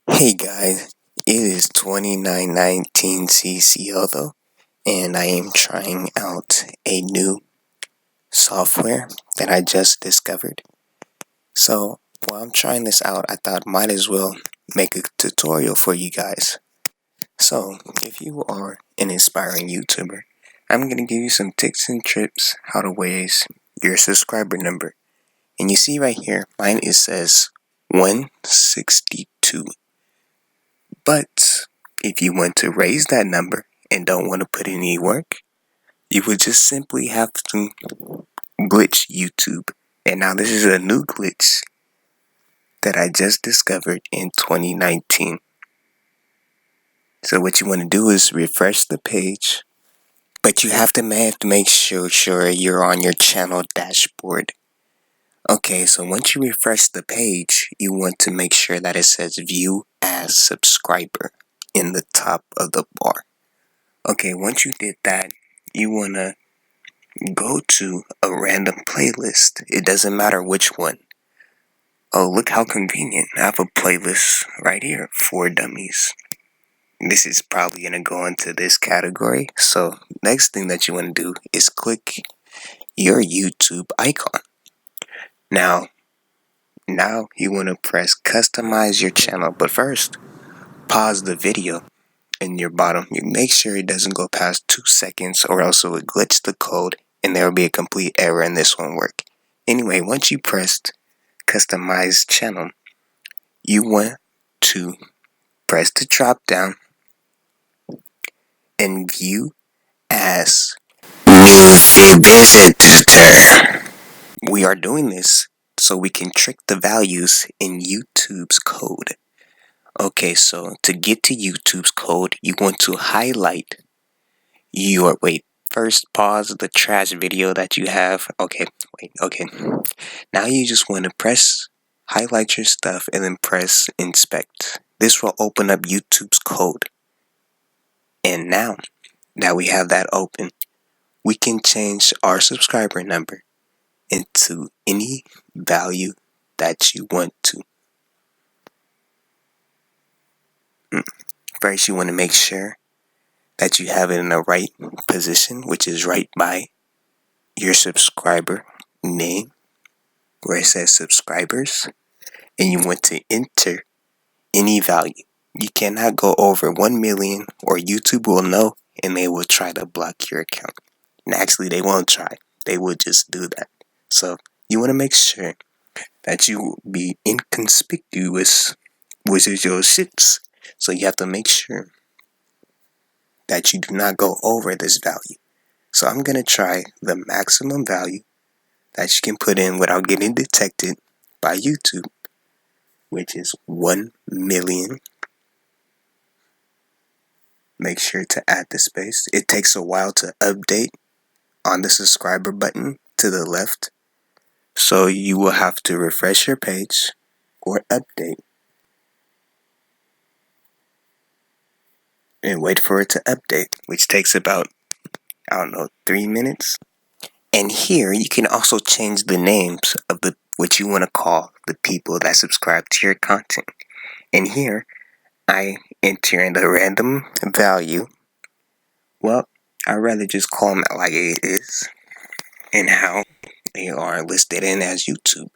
Hey guys, it is 2919 CCO and I am trying out a new software that I just discovered. So while I'm trying this out, I thought might as well make a tutorial for you guys. So if you are an aspiring YouTuber, I'm going to give you some tips and trips how to raise your subscriber number. And you see right here, mine says 162. But if you want to raise that number and don't want to put in any work, you would just simply have to glitch YouTube. And now this is a new glitch that I just discovered in 2019. So what you want to do is refresh the page, but you have to make sure you're on your channel dashboard. Okay, so once you refresh the page, you want to make sure that it says view as subscriber in the top of the bar. Okay, once you did that, you want to go to a random playlist. It doesn't matter which one. Oh, look how convenient. I have a playlist right here for dummies. This is probably going to go into this category. So, next thing that you want to do is click your YouTube icon. Now you want to press customize your channel. But first, pause the video in your bottom. You make sure it doesn't go past 2 seconds or else it will glitch the code and there will be a complete error and this won't work. Anyway, once you pressed customize channel, you want to press the drop down and view as new visitor. We are doing this so we can trick the values in YouTube's code. Okay, so to get to YouTube's code, you want to highlight first pause the trash video that you have. Okay. Now you just want to highlight your stuff and then press inspect. This will open up YouTube's code. And now that we have that open, we can change our subscriber number into any value that you want to. First, you want to make sure that you have it in the right position, which is right by your subscriber name, where it says subscribers, and you want to enter any value. You cannot go over 1 million or YouTube will know and they will try to block your account. And actually, they won't try. They will just do that. So you want to make sure that you be inconspicuous with your shits. So you have to make sure that you do not go over this value. So I'm going to try the maximum value that you can put in without getting detected by YouTube, which is 1 million. Make sure to add the space. It takes a while to update on the subscriber button to the left. So you will have to refresh your page or update and wait for it to update, which takes about, 3 minutes. And here you can also change the names of what you want to call the people that subscribe to your content. And here I enter in a random value. Well, I'd rather just call them like it is and how they are listed in as YouTube.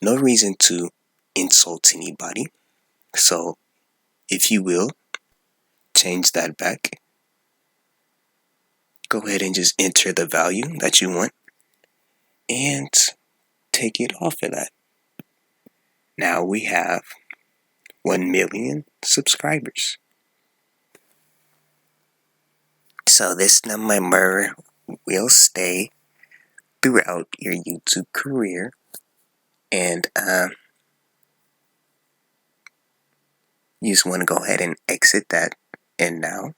No reason to insult anybody. So if you will, change that back. Go ahead and just enter the value that you want and take it off of that. Now we have 1 million subscribers. So this number will stay throughout your YouTube career. And you just want to go ahead and exit that. And now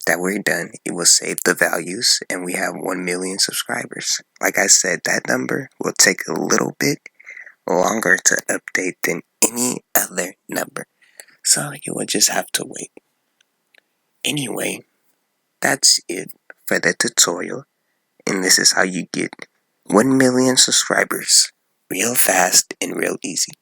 that we're done, it will save the values and we have 1 million subscribers. Like I said, that number will take a little bit longer to update than any other number. So you will just have to wait. Anyway, that's it for the tutorial. And this is how you get 1 million subscribers real fast and real easy.